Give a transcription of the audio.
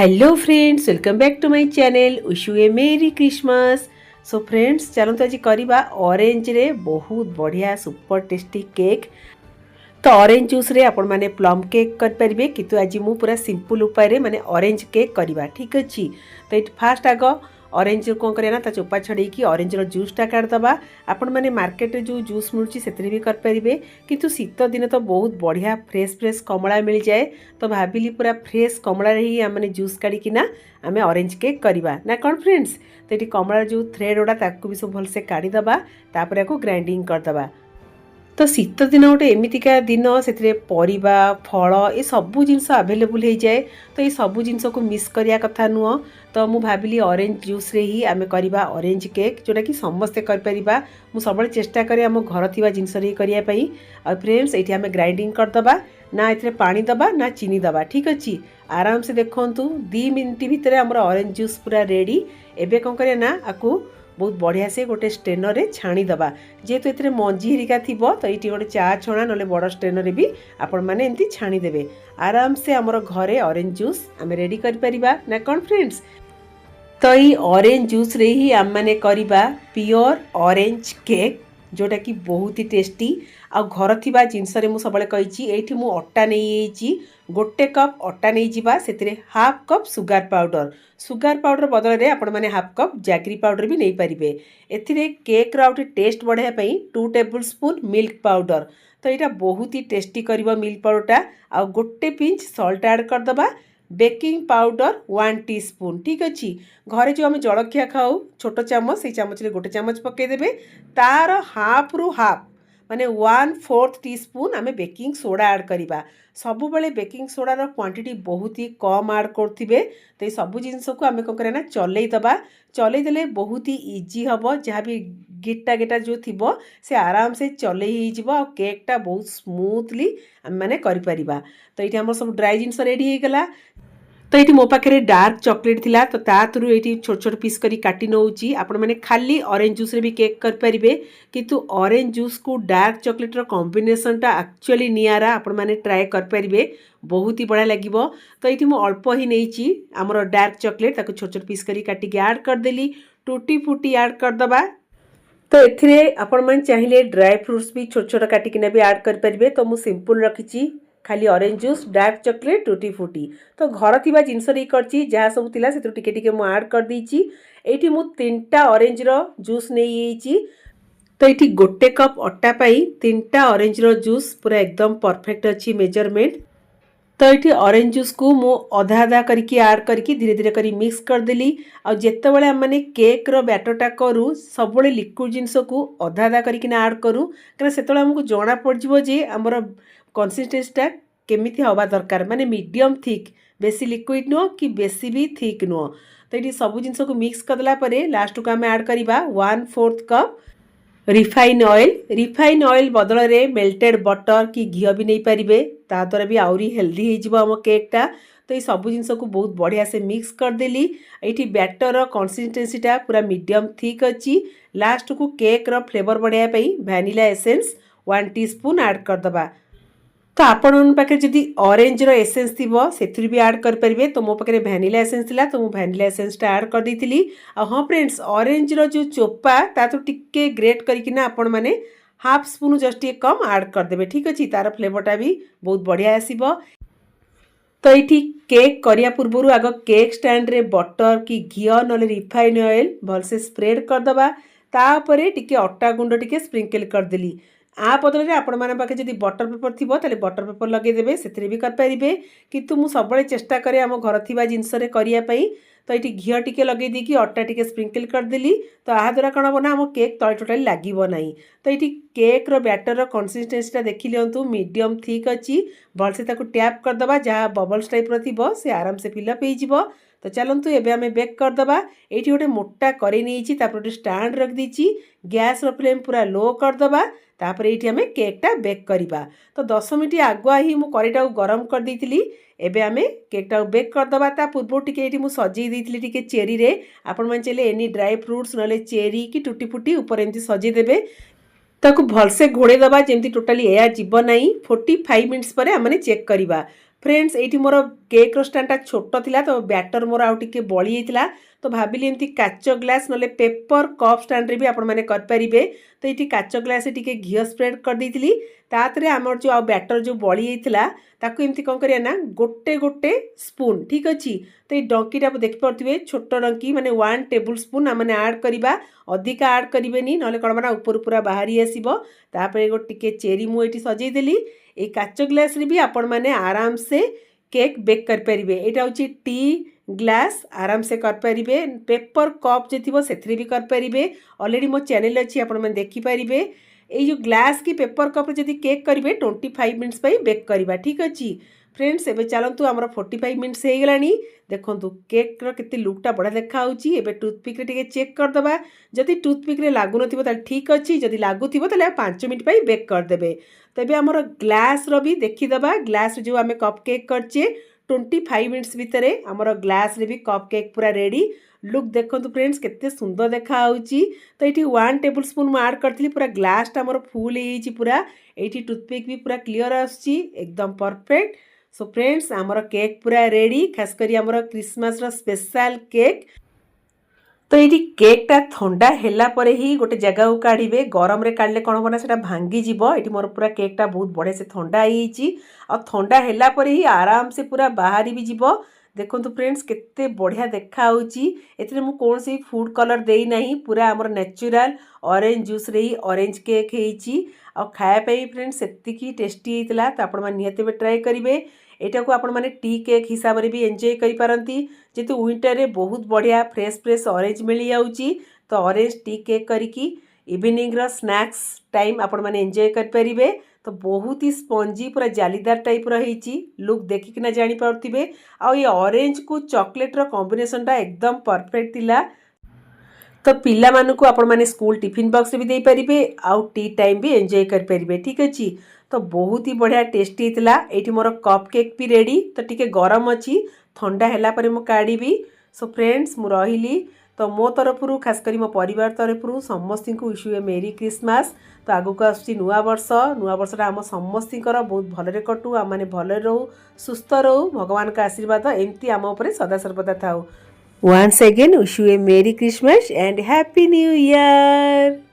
Hello friends, welcome back to my channel. Wish you a merry Christmas. So friends, चलते आज करवा orange रे बहुत बढ़िया सुपर टेस्टी केक। तो ऑरेंज जूस रे आपण माने प्लम केक कर परिबे, किंतु आज मु पूरा सिंपल उपाय रे माने ऑरेंज केक करवा। ठीक अछि। तो ये फास्ट आग ऑरेंज कौन करें ना चोपा छड़े ऑरेंज रो जूसटा काढ़दबा। आपण माने मार्केट रे जो जूस मिलूची सेतरे भी कर परिबे, किंतु शीत दिन तो बहुत बढ़िया फ्रेश फ्रेश कमला मिल जाए। तो भाविली पूरा फ्रेश कमला रे ही आम जूस काढ़िकिना आम ऑरेंज केक करवा ना कौन फ्रेंड्स। तो ये कमला जो थ्रेड गुड़ा ताकू भी सब भलसे काढ़ीदबा, तापर याको ग्राइंडिंग करदबा। तो शीत दिन गोटे एमतीका दिन से परिबा फल ये सबू जिनस आवेलेबल हो जाए। तो ये सबू जिनस को मिस करिया कथा नुह। तो मु भाविली ऑरेंज जूस रे ही आमे करवा ऑरेंज केक, जोटा कि समस्ते करिपरिबा। मु सबले चेष्टा करे आम घर थिबा जिनस रे करिया पई। और फ्रेंड्स, एठी आमे ग्राइंडिंग करदबा, ना एथरे पानी दबा ना चीनी दबा। ठीक अछि। आराम से देखंतु 2 मिनट भितर हमर ऑरेंज जूस पूरा रेडी। एबे कोन करे ना आकु बहुत बढ़िया से गोटे स्ट्रेनर रे छाणीदबा। जेहेतु एथरे मंजी हरिका थिबो, तो ये गोटे चा छणा नले बड़ स्ट्रेनर रे भी आपण माने एमती छाणीदेवे। आराम से हमर घरे ऑरेंज जूस आमे रेडी कर परिबा ना कौन फ्रेंड्स। तो ये ऑरेंज जूस रे ही आम मैंने करवा प्योर ऑरेंज केक, जोटा कि बहुत ही टेस्टी। आ घर थिबा जिनस रे मु सबले कहिची, एठी मु अट्टा नहीं गोटे कप अट्टा नहीं जिबा, सेतिरे हाफ कप सुगार पाउडर बदल रे आपण माने हाफ कप जैगरी पाउडर भी नहीं पारिबे। एथिरे केक रो आउटे टेस्ट बढ़ाया पई 2 टेबल स्पून मिल्क पाउडर। तो यहाँ बहुत ही टेस्टी करिवो मिल्क पाउडरटा। आ गोटे पिंच सॉल्ट ऐड कर दबा। Baking powder 1 teaspoon. ठीक अच्छे। घरे जो आम जलखिया खाऊ छोट चामच, से चामच रे गोटे चामच पकईदेवे। तार हाफ रु हाफ माने 1/4 टीस्पून आम बेकिंग सोडा ऐड करवा। सबु बेले बेकिंग सोडार क्वांटिटी बहुत ही कम ऐड करुवे। तो ये सब जिनस को आम कौन करें चलईदबा। चलईदेले बहुत ही इजी हम, जहाँ भी गिटा गेटा जो थी से आराम से चलई हो केकटा बहुत स्मूथली आम मैंने करिपरिबा। तो ये आम सब ड्राई जिनस रेडी हो गला। तो ये मो पाखे डार्क चॉकलेट थिला, तो ता थ्रू ये छोट छोट पीस करी काटी नौची। आपण मैंने खाली ऑरेंज जूस रे भी केक कर परिबे, किंतु ऑरेंज जूस को डार्क चॉकलेट रो कॉम्बिनेशन टा एक्चुअली नियारा। आपण मैंने ट्राए कर परिबे, बहुत ही बढ़िया लगिबो। तो ये मु अल्प ही नहींची हमर डार्क चॉकलेट, ताको छोट छोट पीस करी काटी ऐड कर देली। टूटी फूटी ऐड कर दबा। तो एथिरे आपण मन चाहिए ड्राई फ्रूट्स भी छोट छोट काटिकिना भी ऐड कर परिबे। तो मु सिंपल रखिची खाली ऑरेंज जूस, डार्क चॉकलेट, टूटी फूटी। तो घर थिबा जिनस रे करची, जहाँ सब थिला से टिके टिके मु ऐड कर दीची। एठी मु 3टा ऑरेंज रो जूस नहीं। तो ये गोटे कप अट्टा पाई 3टा ऑरेंज रो जूस पूरा एकदम परफेक्ट अच्छी मेजरमेंट। तो ये ऑरेंज जूस को मु अधा अधा करके ऐड करके धीरे धीरे करी मिक्स कर देली। आ जेते बेले हम माने केक रो बैटरटा करू, सब बेले लिक्विड जिनस को अधा अधा करके ऐड करू, कारण सेते हमको जना पड़ जिवो जे हमर कंसिस्टेंसीटा केमिति हवा दरकार, माने मीडियम थिक, बेसी लिक्विड नुह कि बेसी भी थिक नुह। तो ये सब जिनस को मिक्स करदेला परे लास्ट को आम ऐड करवा 1/4 कप रिफाइन ऑयल बदल रे मेल्टेड बटर कि घी भी नहीं पारिबे, ता द्वारा भी आउरी हेल्दी हो आम केकटा। तो ये सब जिनस को बहुत बढ़िया से मिक्स करदेली। ये बैटर कंसिस्टेंसीटा पूरा मीडियम थिक अच्छी। लास्ट को केक रो फ्लेवर बढ़ाया वैनिला एसेंस 1 टीस्पून ऐड करदबा। तो आपण पाखे जदि ऑरेंज रो एसेंस थिबो सेथुर भी ऐड कर परिबे। तो मो पाखे वैनिला एसेंस थिला, तो मु वैनिला एसेंसटा ऐड कर देइतिली। आ हां फ्रेंड्स, ऑरेंज रो जो चोपा ता तो टिके ग्रेट करिकिना आपण माने हाफ स्पून जस्ट एक कम ऐड कर देबे। ठीक अछि। तार फ्लेवरटा भी बहुत बढ़िया आसीबो। तो ये केक करिया पूर्व आग केक स्टैंड रे बटर कि घी नले रिफाइन ऑयल भलसे स्प्रेड करदबा। तापरे टिके अट्टा गुंड टिके स्प्रिंकल करदेली। आ बदल में आपण मान पाखे जदि बटर पेपर थी ताले बटर पेपर लगेदेवे, से भी करें। किंतु मु सब चेष्टा करे आम घर थिबा जिनस रे करिया पई। तो ये घी टिके लगे दी अट्टा टिके स्प्रिंकल करदेली। तो आ द्वारा कौन हम ना आम केक तले टोटाली लगे ना। तो ये केक रो बैटर कंसिस्टेंसीटा देखि लियंतु, मीडियम थिक अच्छी। भलसे ताकू टैप करदबा, जहाँ बबल्स टाइप रो से आराम से फिलअप हो। तो चलतु एबे आमे बेक करदबा। ये गोटे मोटा करी नहीं, गोटे स्टाण्ड रख दीची। गैस रो फ्लेम पूरा लो करदबा। तापर ये आमे केकटा बेक करवा। तो 10 मिनट आगुआ ही मु करेटा गरम कर देइतिली। एबे आमे केकटा बेक करदबा। ता पूर्व टिके ये सजई देइतिली टिके चेरी रे। आपण मन चले एनी ड्राई फ्रूट्स नले चेरी कि टूटी फूटी ऊपर एमती सजई देबे। ताकू भलसे घोड़े दबा, जेमती टोटाली एयर जीव नहीं। 45 मिनिट्स पर आम चेक करवा। फ्रेंड्स ये मोर केक स्टाण्डटा छोट थिला तो बैटर मोर आउ टिके बळी जाइतिला तो भाविली एमती काच ग्लास नले पेपर कप स्टाण्ड रे भी आपण माने कर परिबे। तो ये काच ग्लास टिके घी स्प्रेड कर देइतिली तातरे आमर जो आ बैटर जो बळी जाइतिला ताकू एमती कोन करिया ना गोटे गोटे स्पून ठीक अछि। तो ये डंकीटा देखि परथिबे छोट डंकी माने 1 टेबल स्पून आमने ऐड करिबा अधिका ऐड करिवेनी नले कोन माना ऊपर पूरा बाहरी आसीबो। तापर एगो टिके चेरी मु एठी सजै देली ए काच ग्लास रे भी आपण माने आराम से केक बेक कर परिबे। एटा होची टी ग्लास आराम से कर परिबे पेपर कप जे थिबो सेथरे भी कर परिबे ऑलरेडी मो चैनल अछि आपण माने देखि परिबे। ए जो ग्लास की पेपर कप रे जदी केक करिवे 25 मिनिट्स पई बेक करिबा ठीक अछि। फ्रेंड्स एबे चलंतु हमर 45 मिनिट्स हे गेलानी देखंतु केक रो केते लुकटा बडा देखा होची। एबे टूथपिक रे टिके चेक कर दबा जदी टूथपिक रे लागु नथिबो ताले ठीक अछि जदी लागुथिबो ताले 5 मिनिट पई बेक कर देबे। तबे हमर ग्लास रो भी देखि दबा ग्लास जो आमे कप केक करचे 25 मिनिट्स भितरे हमर ग्लास रे भी कप केक पूरा रेडी। लुक देखंतु फ्रेंड्स केते सुंदर देखा होची। तो एठी 1 टेबल स्पून म ऐड करथली पूरा ग्लास टा हमर फुल हेची पूरा एठी टूथपिक भी पूरा क्लियर आछी एकदम परफेक्ट। सो फ्रेंड्स हमर केक पूरा रेडी खास करी हमर क्रिसमस रो स्पेशल केक। तो ये केकटा थंडा हैला परे ही गोटे जगह को काढ़े गरम रे काढ़ले कौन हम ना भांगी जीवो। ये मोर पूरा केकटा बहुत बढ़िया से थंडा होईची आ थंडा हैला परे ही आराम से पूरा बाहरी भी जीवो। देखंतु फ्रेंड्स केते बढ़िया देखा होची। एतरे मु कोन से फूड कलर देई नाही पूरा हमर नेचुरल ऑरेंज जूस रे ही ऑरेंज केक हेची आ खाया पे फ्रेंड्स सेति की टेस्टी हेतला। तो आपण माने निहते बे ट्राई करिवे। एटा को आपण माने टी केक हिसाब रे भी एन्जॉय करि पारंती जेतु विंटर रे बहुत बढ़िया फ्रेश फ्रेश ऑरेंज मिली जाउची। तो ऑरेंज टी केक करिकी इवनिंग रो स्नैक्स टाइम आपण माने एन्जॉय कर परिबे। तो बहुत ही स्पंजी पूरा जालीदार टाइप रही लुक देखिकिना जानी पारथिबे। आ ये ऑरेंज को चॉकलेट रो कॉम्बिनेशन टा एकदम परफेक्ट थिला। तो पिला मानकु आपण माने स्कूल टिफिन बॉक्स भी दे परिबे आउ टी टाइम भी एन्जॉय कर परिबे ठीक अछि। तो बहुत ही बढ़िया टेस्टी थिला। एठी मोर कप केक भी रेडी तो टिके गरम अछि ठंडा हैला परे मु काढीबी। सो फ्रेंड्स मु रहिली तो मो तरफरु खास करी मो परिवार तरफरु समस्ती को विश ए मेरी क्रिसमस। तो आगु को आछि नुआ वर्षटा आम समस्तीकर बहुत भलरे कटू आम माने भलरे रहू सुस्थ रहू भगवान का आशीर्वाद एमती आम उपरे सदा सर्वदा थाउ। Once again wish you a Merry Christmas and Happy New Year.